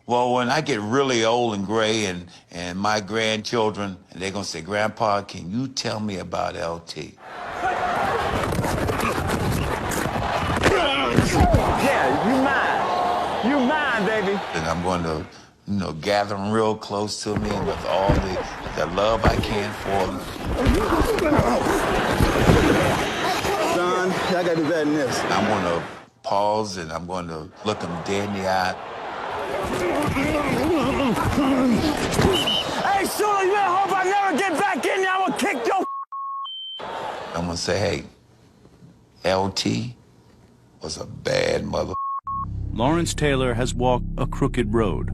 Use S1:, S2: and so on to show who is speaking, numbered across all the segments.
S1: Well, when I get really old and gray and my grandchildren, and they're going to say, Grandpa, can you tell me about LT?
S2: Yeah, you mine, baby.
S1: And I'm going to, gather them real close to me with all the love I can for them.
S3: Son, I got to do better than this.
S1: I'm going to pause and I'm going to look them dead in the eye.
S2: Hey, Shula, you better hope I never get back in there. I'm gonna kick your.
S1: I'm going to say, hey, LT was a bad mother.
S4: Lawrence Taylor has walked a crooked road.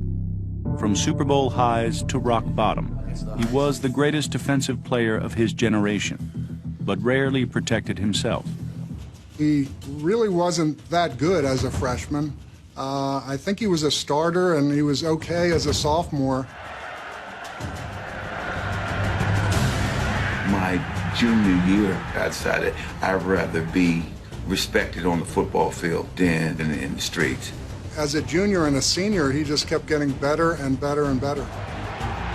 S4: From Super Bowl highs to rock bottom, he was the greatest defensive player of his generation, but rarely protected himself.
S5: He really wasn't that good as a freshman. I think he was a starter, and he was okay as a sophomore.
S1: My junior year, I decided I'd rather be respected on the football field than in the streets.
S5: As a junior and a senior, he just kept getting better and better and better.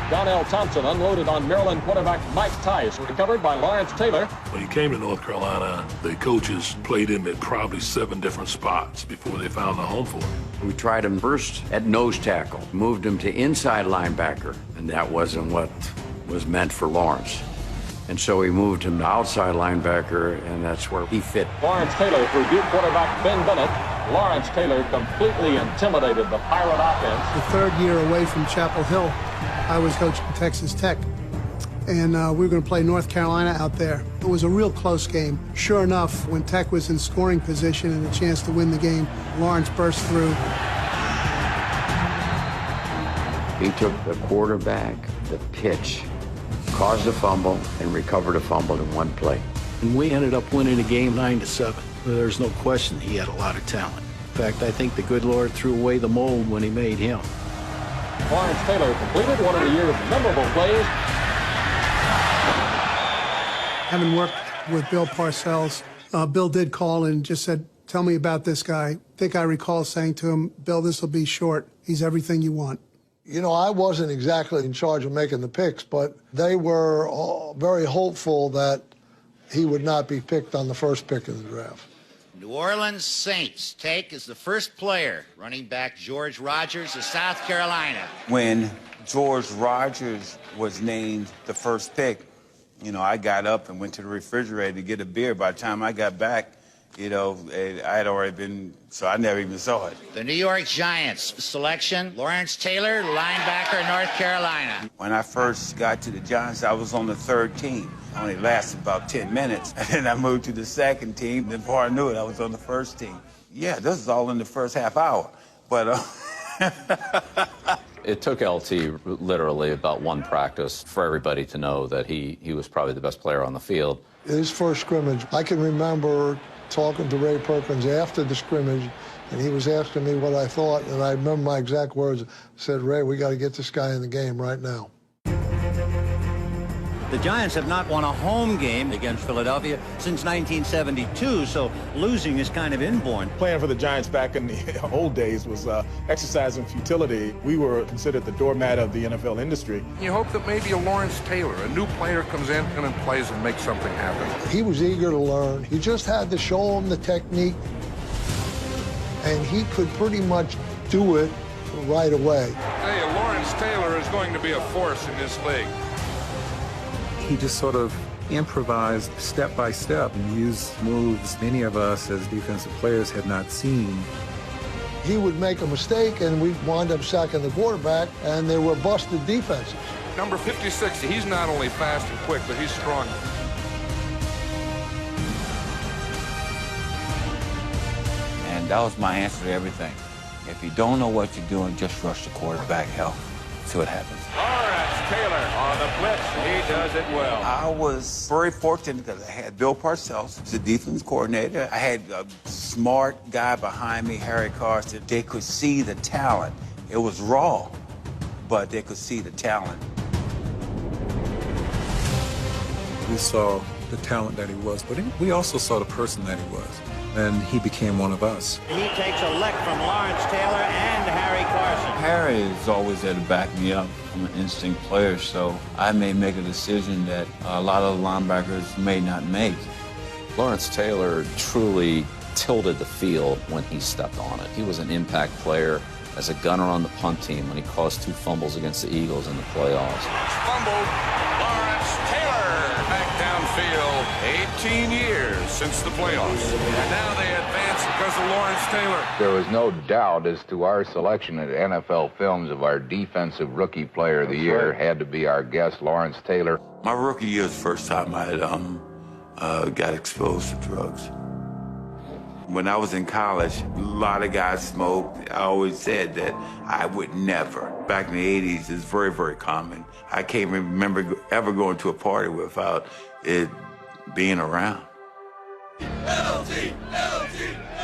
S6: John L. Thompson unloaded on Maryland quarterback Mike Tice, recovered by Lawrence Taylor.
S7: When he came to North Carolina, the coaches played him at probably 7 different spots before they found a home for him.
S8: We tried him first at nose tackle, moved him to inside linebacker, and that wasn't what was meant for Lawrence. And so we moved him to outside linebacker, and that's where he fit.
S6: Lawrence Taylor threw Duke quarterback Ben Bennett. Lawrence Taylor completely intimidated the Pirate offense.
S9: The third year away from Chapel Hill, I was coaching Texas Tech, and we were going to play North Carolina out there. It was a real close game. Sure enough, when Tech was in scoring position and a chance to win the game, Lawrence burst through.
S8: He took the quarterback, the pitch, caused a fumble, and recovered a fumble in one play.
S10: And we ended up winning the game 9-7. There's no question he had a lot of talent. In fact, I think the good Lord threw away the mold when he made him.
S6: Lawrence Taylor completed one of the year's memorable plays.
S9: Having worked with Bill Parcells, Bill did call and just said, tell me about this guy. I think I recall saying to him, Bill, this will be short. He's everything you want.
S11: You know, I wasn't exactly in charge of making the picks, but they were all very hopeful that he would not be picked on the first pick of the draft.
S12: New Orleans Saints take as the first player, running back George Rogers of South Carolina.
S1: When George Rogers was named the first pick, I got up and went to the refrigerator to get a beer. By the time I got back, I had already been, so I never even saw it.
S12: The New York Giants selection, Lawrence Taylor, linebacker, North Carolina.
S1: When I first got to the Giants, I was on the third team. I only lasted about 10 minutes, and then I moved to the second team. Then before I knew it, I was on the first team. Yeah, this is all in the first half hour, but...
S13: It took LT literally about one practice for everybody to know that he was probably the best player on the field.
S11: His first scrimmage, I can remember talking to Ray Perkins after the scrimmage, and he was asking me what I thought, and I remember my exact words. I said, Ray, we got to get this guy in the game right now.
S14: The Giants have not won a home game against Philadelphia since 1972, so losing is kind of inborn.
S15: Playing for the Giants back in the old days was exercising futility. We were considered the doormat of the NFL industry.
S16: You hope that maybe a Lawrence Taylor, a new player, comes in and plays and makes something happen.
S11: He was eager to learn. He just had to show him the technique, and he could pretty much do it right away.
S16: Hey, Lawrence Taylor is going to be a force in this league.
S17: He just sort of improvised step by step and used moves many of us as defensive players had not seen.
S11: He would make a mistake, and we'd wind up sacking the quarterback, and they were busted defenses.
S16: Number 56, he's not only fast and quick, but he's strong.
S1: And that was my answer to everything. If you don't know what you're doing, just rush the quarterback. Hell, see what happens.
S16: Lawrence Taylor on the blitz. He does it well.
S1: I was very fortunate because I had Bill Parcells, the defense coordinator. I had a smart guy behind me, Harry Carson. They could see the talent. It was raw, but they could see the talent.
S17: We saw the talent that he was, but we also saw the person that he was, and he became one of us.
S14: He takes a lick from Lawrence Taylor and Harry Carson.
S1: Harry is always there to back me up. I'm an instinct player, so I may make a decision that a lot of the linebackers may not make.
S13: Lawrence Taylor truly tilted the field when he stepped on it. He was an impact player as a gunner on the punt team when he caused 2 fumbles against the Eagles in the playoffs.
S16: Fumbled. Lawrence Taylor back downfield. 18 years since the playoffs. And now they advance because of Lawrence Taylor.
S18: There was no doubt as to our selection at NFL Films of our defensive rookie player of the year had to be our guest, Lawrence Taylor.
S1: My rookie year was the first time I had got exposed to drugs. When I was in college, a lot of guys smoked. I always said that I would never. Back in the 80s, it's very, very common. I can't remember ever going to a party without it being around.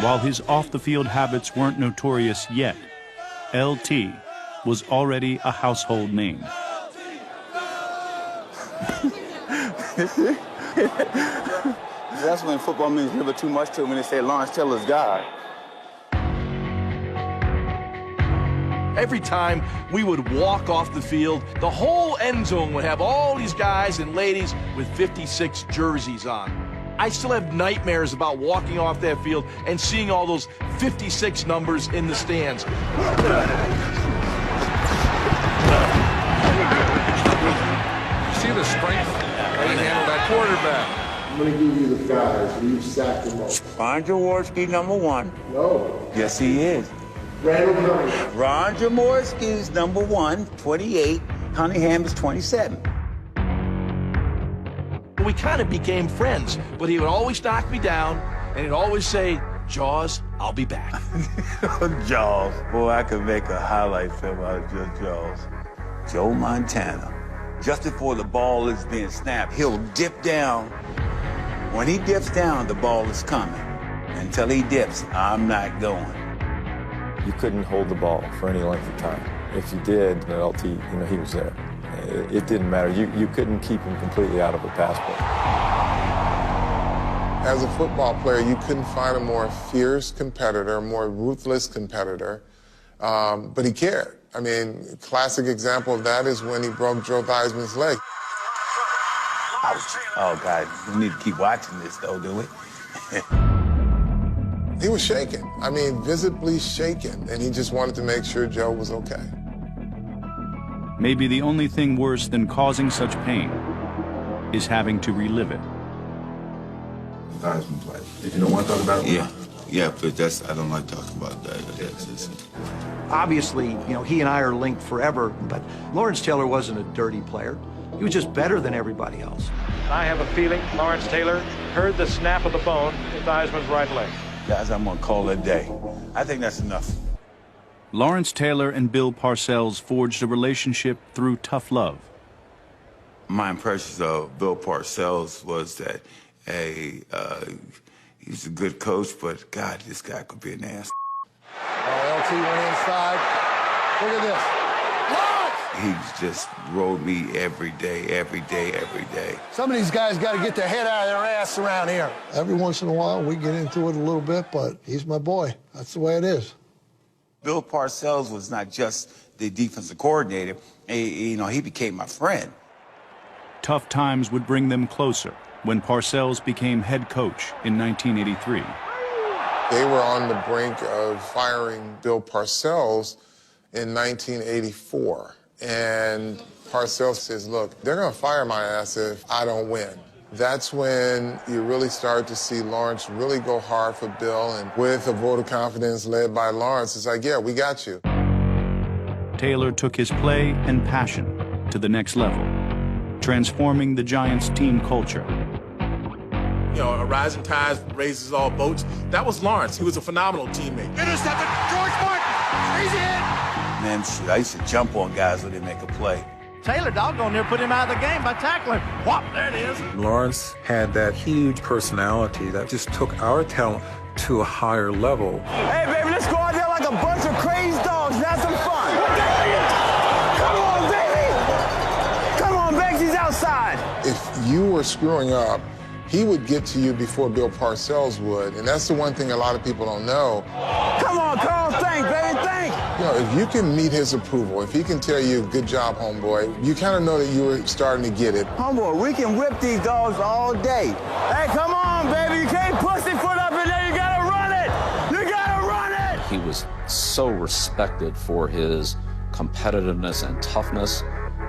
S4: While his off-the-field habits weren't notorious yet, LT was already a household name.
S3: That's when football means a little too much to me when they say Lawrence Taylor's God.
S19: Every time we would walk off the field, the whole end zone would have all these guys and ladies with 56 jerseys on. I still have nightmares about walking off that field and seeing all those 56 numbers in the stands.
S16: See the strength they handle that quarterback.
S11: I'm going to give you the guys. You've sacked them all.
S1: Ron Jaworski, number 1.
S11: No.
S1: Yes, he is.
S11: Randall Cunningham.
S1: Ron Jaworski is number 1, 28. Cunningham is 27.
S19: We kind of became friends, but he would always knock me down, and he'd always say, Jaws, I'll be back.
S1: Jaws. Boy, I could make a highlight film out of just Jaws. Joe Montana. Just before the ball is being snapped, he'll dip down. When he dips down, the ball is coming. Until he dips, I'm not going.
S20: You couldn't hold the ball for any length of time. If you did, at LT, he was there. It didn't matter. You couldn't keep him completely out of a pass play.
S21: As a football player, you couldn't find a more fierce competitor, a more ruthless competitor, but he cared. I mean, a classic example of that is when he broke Joe Theismann's leg.
S1: Ouch. Oh, God. We need to keep watching this, though, do we?
S21: He was shaken. I mean, visibly shaken, and he just wanted to make sure Joe was okay.
S4: Maybe the only thing worse than causing such pain is having to relive it.
S3: Theismann play. If you don't want to talk about it,
S1: yeah, but I don't like talking about that.
S14: Obviously, he and I are linked forever, but Lawrence Taylor wasn't a dirty player. He was just better than everybody else.
S6: I have a feeling Lawrence Taylor heard the snap of the bone in Theismann's right leg.
S1: Guys, I'm going to call it a day. I think that's enough.
S4: Lawrence Taylor and Bill Parcells forged a relationship through tough love.
S1: My impression of Bill Parcells was that, he's a good coach, but, God, this guy could be an ass.
S11: Oh, LT went inside. Look at this.
S1: He just rode me every day, every day, every day.
S11: Some of these guys got to get their head out of their ass around here. Every once in a while, we get into it a little bit, but he's my boy. That's the way it is.
S1: Bill Parcells was not just the defensive coordinator. He became my friend.
S4: Tough times would bring them closer when Parcells became head coach in 1983.
S21: They were on the brink of firing Bill Parcells in 1984. And Parcells says, look, they're going to fire my ass if I don't win. That's when you really start to see Lawrence really go hard for Bill. And with a vote of confidence led by Lawrence, it's like, yeah, we got you.
S4: Taylor took his play and passion to the next level, transforming the Giants' team culture.
S15: A rising tide raises all boats. That was Lawrence. He was a phenomenal teammate.
S2: Intercepted. George Martin. Crazy hit.
S1: Man, I used to jump on guys when they make a play.
S14: Taylor doggone near put him out of the game by tackling. Whop, there it is.
S17: Lawrence had that huge personality that just took our talent to a higher level.
S2: Hey, baby, let's go out there like a bunch of crazy dogs and have some fun. Come on, baby. Come on, Banksy's outside.
S21: If you were screwing up, he would get to you before Bill Parcells would. And that's the one thing a lot of people don't know.
S2: Come on, Carl. on, think, baby, think.
S21: If you can meet his approval, if he can tell you, good job, homeboy, you kind of know that you were starting to get it.
S2: Homeboy, we can whip these dogs all day. Hey, come on, baby. You can't pussyfoot up in there. You got to run it. You got to run it.
S13: He was so respected for his competitiveness and toughness.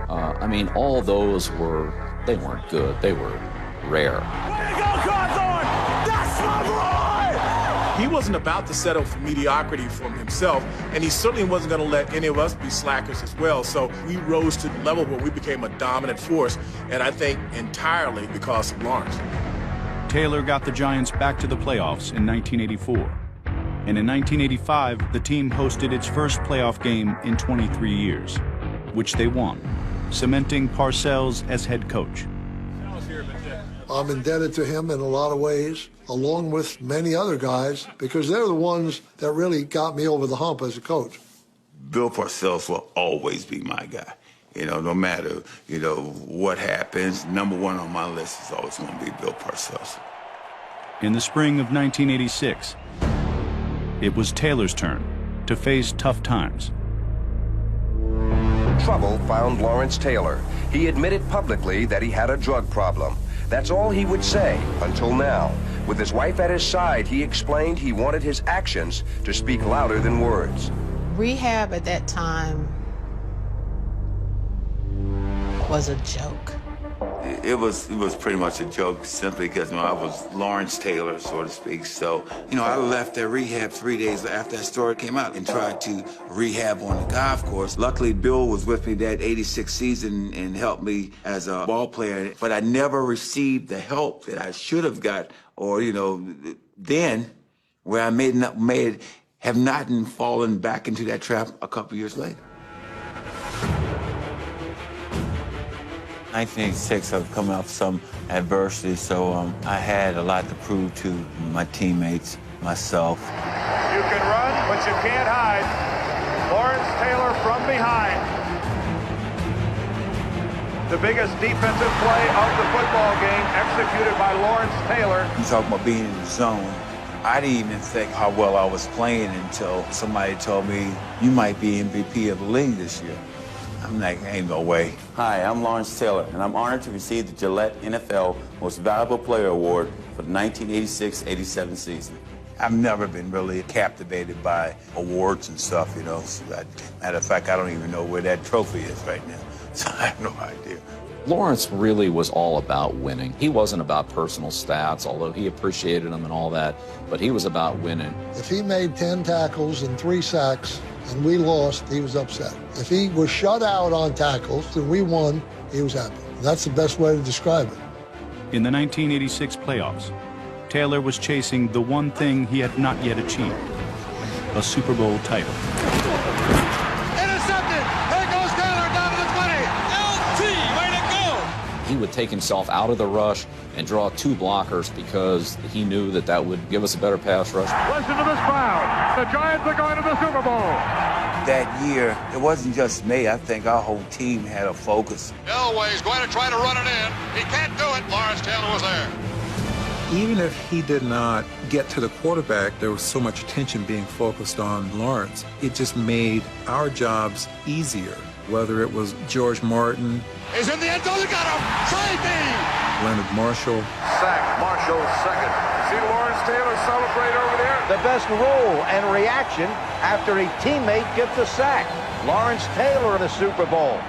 S13: I mean, all those they weren't good. They were rare.
S2: Way to go, Cawthorn! That's my boy!
S15: He wasn't about to settle for mediocrity from himself, and he certainly wasn't going to let any of us be slackers as well. So we rose to the level where we became a dominant force, and I think entirely because of Lawrence.
S4: Taylor got the Giants back to the playoffs in 1984. And in 1985, the team hosted its first playoff game in 23 years, which they won, cementing Parcells as head coach.
S11: I'm indebted to him in a lot of ways, along with many other guys, because they're the ones that really got me over the hump as a coach.
S1: Bill Parcells will always be my guy. No matter, what happens, number one on my list is always going to be Bill Parcells.
S4: In the spring of 1986, it was Taylor's turn to face tough times.
S5: Trouble found Lawrence Taylor. He admitted publicly that he had a drug problem. That's all he would say until now. With his wife at his side, he explained he wanted his actions to speak louder than words.
S22: Rehab at that time was a joke.
S1: It was pretty much a joke simply because I was Lawrence Taylor, so to speak. So, I left that rehab 3 days after that story came out and tried to rehab on the golf course. Luckily, Bill was with me that 86 season and helped me as a ball player. But I never received the help that I should have got, or, then where I have not fallen back into that trap a couple years later. 1986, I was coming off some adversity, so I had a lot to prove to my teammates, myself.
S23: You can run, but you can't hide. Lawrence Taylor from behind. The biggest defensive play of the football game executed by Lawrence Taylor.
S1: You talk about being in the zone. I didn't even think how well I was playing until somebody told me, you might be MVP of the league this year. I'm like, ain't no way.
S3: Hi, I'm Lawrence Taylor, and I'm honored to receive the Gillette NFL Most Valuable Player Award for the 1986-87 season.
S1: I've never been really captivated by awards and stuff, So matter of fact, I don't even know where that trophy is right now, so I have no idea.
S13: Lawrence really was all about winning. He wasn't about personal stats, although he appreciated them and all that, but he was about winning.
S11: If he made 10 tackles and 3 sacks and we lost, he was upset. If he was shut out on tackles and we won, he was happy. That's the best way to describe it.
S4: In the 1986 playoffs, Taylor was chasing the one thing he had not yet achieved, a Super Bowl title.
S23: Intercepted! There goes Taylor down to the 20. LT, way to go!
S13: He would take himself out of the rush and draw 2 blockers because he knew that would give us a better pass rush.
S23: Listen to this crowd. The Giants are going to the Super Bowl.
S1: That year, it wasn't just me. I think our whole team had a focus.
S23: Elway's going to try to run it in. He can't do it. Lawrence Taylor was there.
S17: Even if he did not get to the quarterback, there was so much attention being focused on Lawrence. It just made our jobs easier, whether it was George Martin.
S23: He's in the end zone. He got him. Safety.
S17: Leonard Marshall.
S23: Sack. Marshall's second. See Lawrence Taylor celebrate over there?
S5: The best role and reaction after a teammate gets a sack. Lawrence Taylor in the Super Bowl.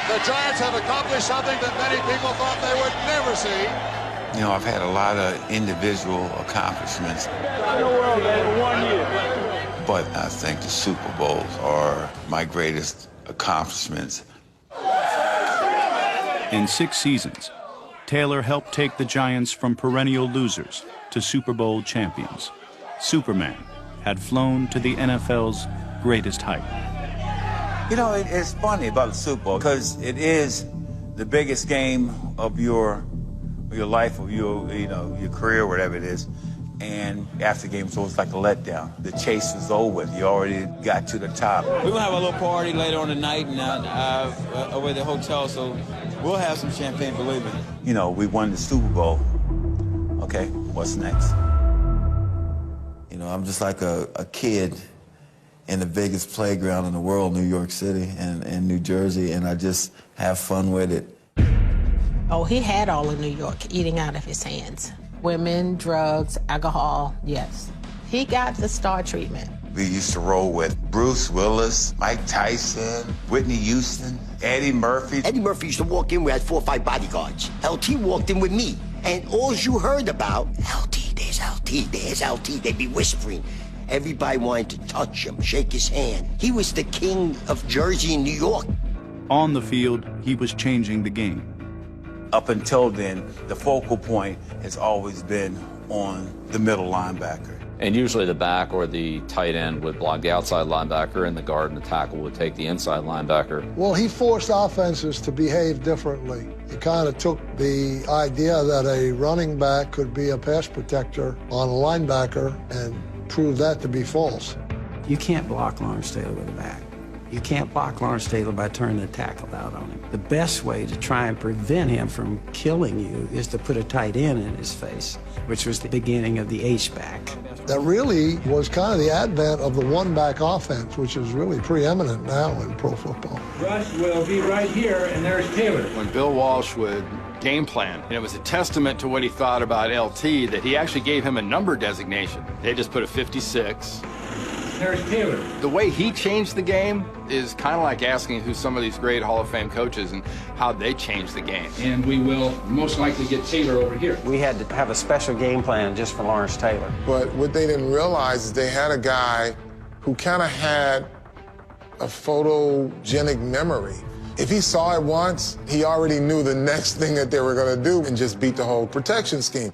S23: The Giants have accomplished something that many people thought they would never see.
S1: I've had a lot of individual accomplishments.
S23: In the world, man, 1 year.
S1: But I think the Super Bowls are my greatest accomplishments.
S4: In 6 seasons, Taylor helped take the Giants from perennial losers to Super Bowl champions. Superman had flown to the NFL's greatest height.
S1: It's funny about the Super Bowl because it is the biggest game of your life, of your career, whatever it is. And after the game, so it's like a letdown. The chase is over. You already got to the top.
S3: We're going to have a little party later on tonight and over at the hotel, so we'll have some champagne, believe me.
S1: We won the Super Bowl. Okay, what's next?
S3: I'm just like a kid in the biggest playground in the world, New York City and New Jersey, and I just have fun with it.
S22: Oh, he had all of New York eating out of his hands. Women, drugs, alcohol, yes. He got the star treatment.
S1: We used to roll with Bruce Willis, Mike Tyson, Whitney Houston, Eddie Murphy.
S7: Eddie Murphy used to walk in, we had 4 or 5 bodyguards. LT walked in with me, and all you heard about, LT, there's LT, there's LT, they'd be whispering. Everybody wanted to touch him, shake his hand. He was the king of Jersey and New York.
S4: On the field, he was changing the game.
S1: Up until then, the focal point has always been on the middle linebacker.
S13: And usually the back or the tight end would block the outside linebacker, and the guard and the tackle would take the inside linebacker.
S11: Well, he forced offenses to behave differently. He kind of took the idea that a running back could be a pass protector on a linebacker and proved that to be false.
S8: You can't block Lawrence Taylor with a back. You can't block Lawrence Taylor by turning the tackle out on him. The best way to try and prevent him from killing you is to put a tight end in his face, which was the beginning of the H-back.
S11: That really was kind of the advent of the one-back offense, which is really preeminent now in pro football.
S10: Rush will be right here, and there's Taylor.
S24: When Bill Walsh would game plan, and it was a testament to what he thought about LT that he actually gave him a number designation. They just put a 56.
S10: There's Taylor.
S24: The way he changed the game is kind of like asking who some of these great Hall of Fame coaches and how they changed the game.
S10: And we will most likely get Taylor over here.
S8: We had to have a special game plan just for Lawrence Taylor.
S21: But what they didn't realize is they had a guy who kind of had a photogenic memory. If he saw it once, he already knew the next thing that they were going to do and just beat the whole protection scheme.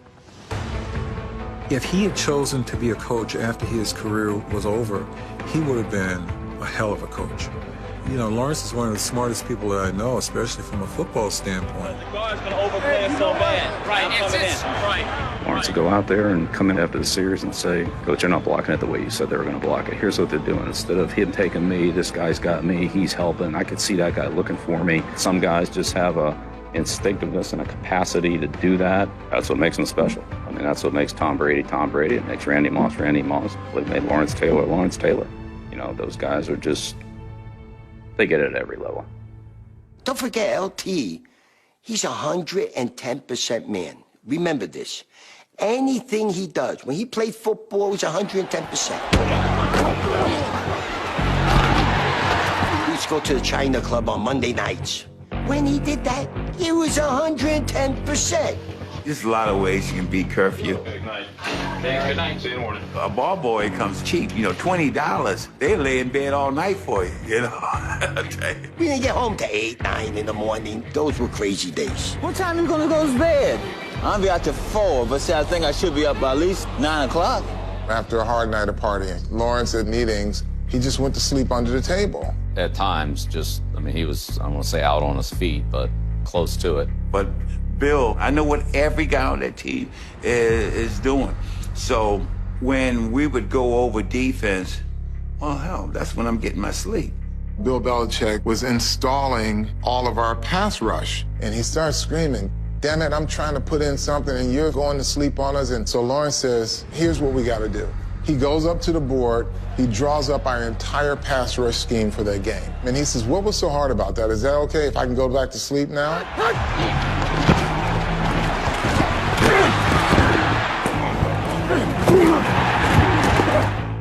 S17: If he had chosen to be a coach after his career was over, he would have been a hell of a coach. You know, Lawrence is one of the smartest people that I know, especially from a football standpoint.
S10: The guard's going to overplay it so bad. Right, it's right.
S13: Lawrence would go out there and come in after the series and say, Coach, they're not blocking it the way you said they were going to block it. Here's what they're doing. Instead of him taking me, this guy's got me, he's helping. I could see that guy looking for me. Some guys just have a instinctiveness and a capacity to do that. That's what makes them special. I mean, that's what makes Tom Brady Tom Brady. It makes Randy Moss Randy Moss. What made Lawrence Taylor Lawrence Taylor. You know, those guys are just, they get it at every level.
S7: Don't forget LT. He's 110% man. Remember this. Anything he does, when he played football, it was 110%. We used to go to the China Club on Monday nights. When he did that, it was 110%.
S1: There's a lot of ways you can beat curfew.
S10: Good night. Good night. See you in the morning.
S1: A ball boy comes cheap, you know, $20. They lay in bed all night for you, you know.
S7: We didn't get home to 8, 9 in the morning. Those were crazy days.
S2: What time you gonna go to bed? I'll be out till 4, but see, I think I should be up by at least 9 o'clock.
S21: After a hard night of partying, Lawrence at meetings, he just went to sleep under the table.
S13: At times, just, I mean, he was, I don't want to say out on his feet, but close to it.
S1: But Bill, I know what every guy on that team is doing. So when we would go over defense, well, hell, that's when I'm getting my sleep.
S21: Bill Belichick was installing all of our pass rush, and he starts screaming, damn it, I'm trying to put in something and you're going to sleep on us. And so Lawrence says, here's what we got to do. He goes up to the board, he draws up our entire pass rush scheme for that game. And he says, what was so hard about that? Is that okay if I can go back to sleep now?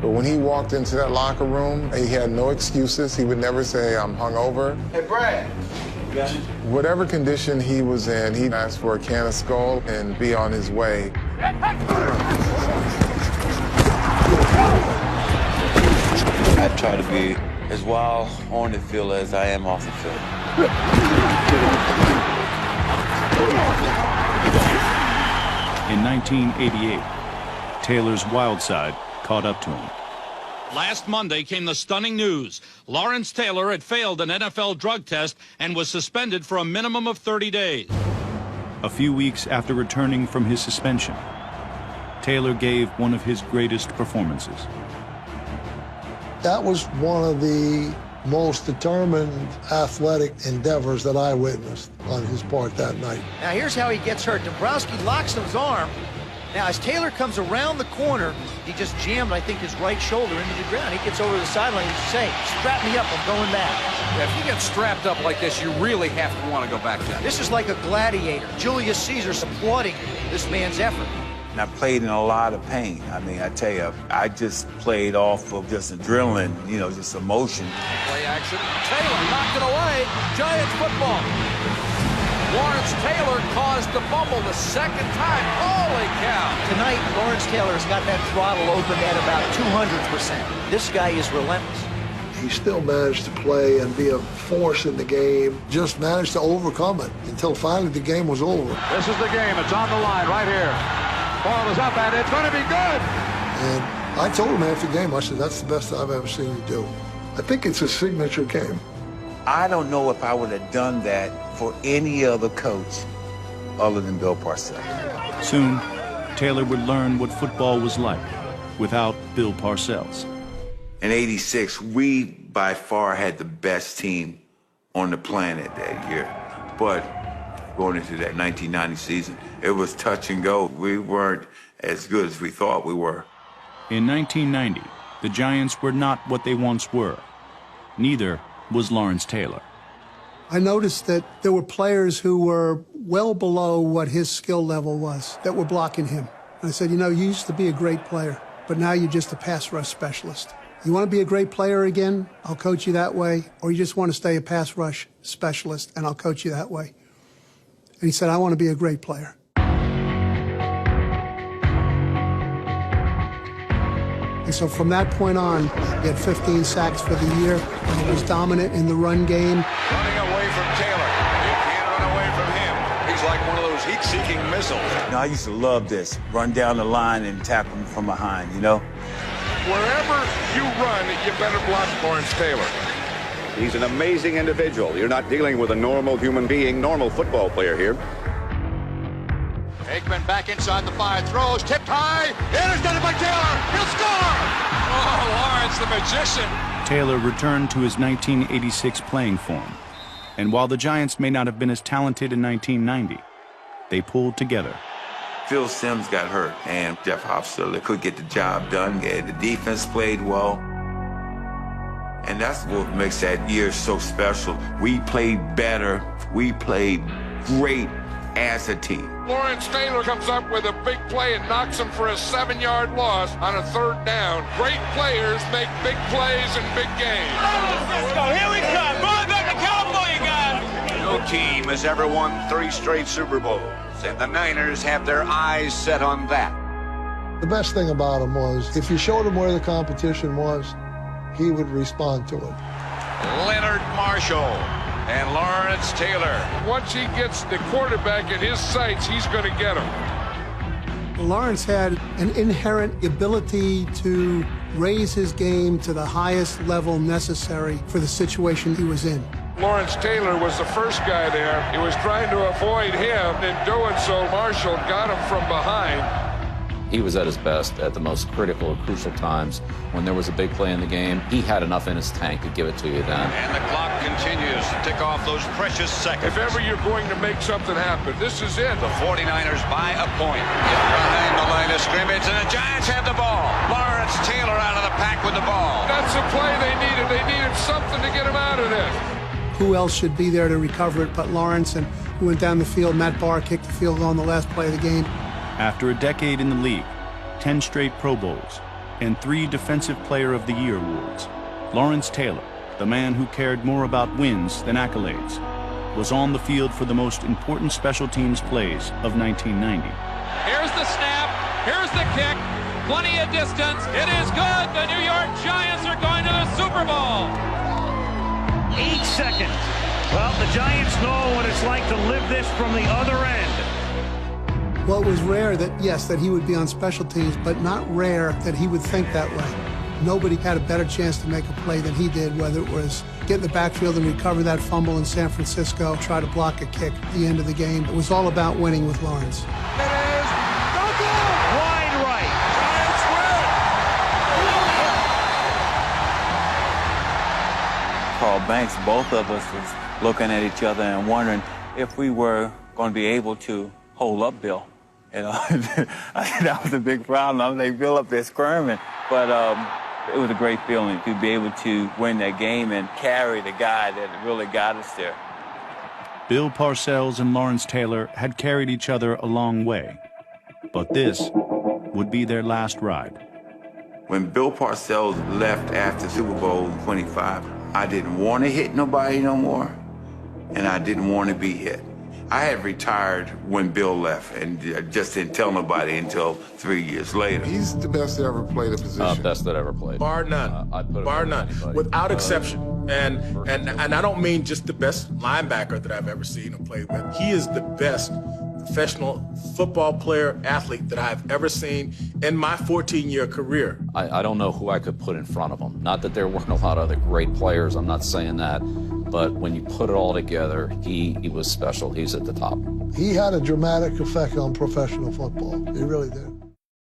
S21: But when he walked into that locker room, he had no excuses. He would never say, I'm hungover.
S2: Hey, Brad.
S21: Whatever condition he was in, he'd ask for a can of Skull and be on his way.
S3: I try to be as wild on the field as I am off the field.
S4: In 1988, Taylor's wild side caught up to him.
S25: Last Monday came the stunning news. Lawrence Taylor had failed an NFL drug test and was suspended for a minimum of 30 days.
S4: A few weeks after returning from his suspension, Taylor gave one of his greatest performances.
S11: That was one of the most determined athletic endeavors that I witnessed on his part that night.
S12: Now here's how he gets hurt. Dombrowski locks his arm,
S14: Now, as Taylor comes around the corner, he just jammed, I think, his right shoulder into the ground. He gets over the sideline and says, strap me up, I'm going back.
S9: Yeah, if you get strapped up like this, you really have to want to go back down.
S14: This is like a gladiator. Julius Caesar's applauding this man's effort.
S1: And I played in a lot of pain. I mean, I tell you, I just played off of just adrenaline, you know, just emotion.
S9: Play action. Taylor knocked it away. Giants football. Lawrence Taylor caused the fumble the second time. Holy cow.
S14: Tonight, Lawrence Taylor has got that throttle open at about 200%. This guy is relentless.
S11: He still managed to play and be a force in the game, just managed to overcome it until finally the game was over.
S23: This is the game. It's on the line right here. Ball is up, and it's going to be good.
S11: And I told him after the game, I said, that's the best I've ever seen you do. I think it's a signature game.
S1: I don't know if I would have done that for any other coach other than Bill Parcells.
S4: Soon, Taylor would learn what football was like without Bill Parcells.
S1: In '86, we by far had the best team on the planet that year. But going into that 1990 season, it was touch and go. We weren't as good as we thought we were.
S4: In 1990, the Giants were not what they once were. Neither was Lawrence Taylor.
S16: I noticed that there were players who were well below what his skill level was that were blocking him. And I said, you know, you used to be a great player, but now you're just a pass rush specialist. You want to be a great player again? I'll coach you that way. Or you just want to stay a pass rush specialist, and I'll coach you that way. And he said, I want to be a great player. And so from that point on, he had 15 sacks for the year, and he was dominant in the run game.
S23: Running away from Taylor. You can't run away from him. He's like one of those heat-seeking missiles.
S1: You know, I used to love this. Run down the line and tackle him from behind, you know?
S23: Wherever you run, you better block Lawrence Taylor.
S18: He's an amazing individual. You're not dealing with a normal human being, normal football player here.
S23: Aikman back inside the 5, throws, tipped high, intercepted by Taylor, he'll score! Oh, Lawrence, the magician.
S4: Taylor returned to his 1986 playing form, and while the Giants may not have been as talented in 1990, they pulled together.
S1: Phil Simms got hurt, and Jeff Hofstadter could get the job done. Yeah, the defense played well. And that's what makes that year so special. We played better. We played great as a team.
S23: Lawrence Taylor comes up with a big play and knocks him for a 7-yard loss on a 3rd down. Great players make big plays in big games.
S10: Let's go. Here we come. Going back to California, guys.
S18: No team has ever won 3 straight Super Bowls, and the Niners have their eyes set on that.
S11: The best thing about him was, if you showed him where the competition was, he would respond to it.
S23: Leonard Marshall and Lawrence Taylor. Once he gets the quarterback in his sights, he's going to get him.
S16: Lawrence had an inherent ability to raise his game to the highest level necessary for the situation he was in.
S23: Lawrence Taylor was the first guy there. He was trying to avoid him. In doing so, Marshall got him from behind.
S13: He was at his best at the most critical or crucial times. When there was a big play in the game, he had enough in his tank to give it to you then.
S23: And the clock continues to tick off those precious seconds. If ever you're going to make something happen, this is it. The 49ers by a point. Behind the line of scrimmage, and the Giants have the ball. Lawrence Taylor out of the pack with the ball. That's the play they needed. They needed something to get him out of this.
S16: Who else should be there to recover it but Lawrence? And who went down the field? Matt Barr kicked the field goal on the last play of the game.
S4: After a decade in the league, 10 straight Pro Bowls, and 3 Defensive Player of the Year awards, Lawrence Taylor, the man who cared more about wins than accolades, was on the field for the most important special teams plays of 1990.
S10: Here's the snap. Here's the kick. Plenty of distance. It is good. The New York Giants are going to the Super Bowl.
S19: 8 seconds. Well, the Giants know what it's like to live this from the other end.
S16: Well, it was rare that, yes, that he would be on special teams, but not rare that he would think that way. Nobody had a better chance to make a play than he did, whether it was get in the backfield and recover that fumble in San Francisco, try to block a kick at the end of the game. It was all about winning with Lawrence.
S19: Wide right.
S23: Giants win.
S1: Carl Banks, both of us was looking at each other and wondering if we were going to be able to hold up Bill. You know, I think that was a big problem. I was like, Bill up there squirming. But it was a great feeling to be able to win that game and carry the guy that really got us there.
S4: Bill Parcells and Lawrence Taylor had carried each other a long way, but this would be their last ride.
S1: When Bill Parcells left after Super Bowl 25, I didn't want to hit nobody no more, and I didn't want to be hit. I had retired when Bill left and just didn't tell nobody until 3 years later.
S21: He's the best that ever played a position.
S13: Best that ever played.
S5: Bar none. Bar none. Without exception. And I don't mean just the best linebacker that I've ever seen him play with. He is the best professional football player, athlete that I've ever seen in my 14-year career.
S13: I don't know who I could put in front of him. Not that there weren't a lot of other great players, I'm not saying that, but when you put it all together, he was special. He's at the top.
S11: He had a dramatic effect on professional football. He really did.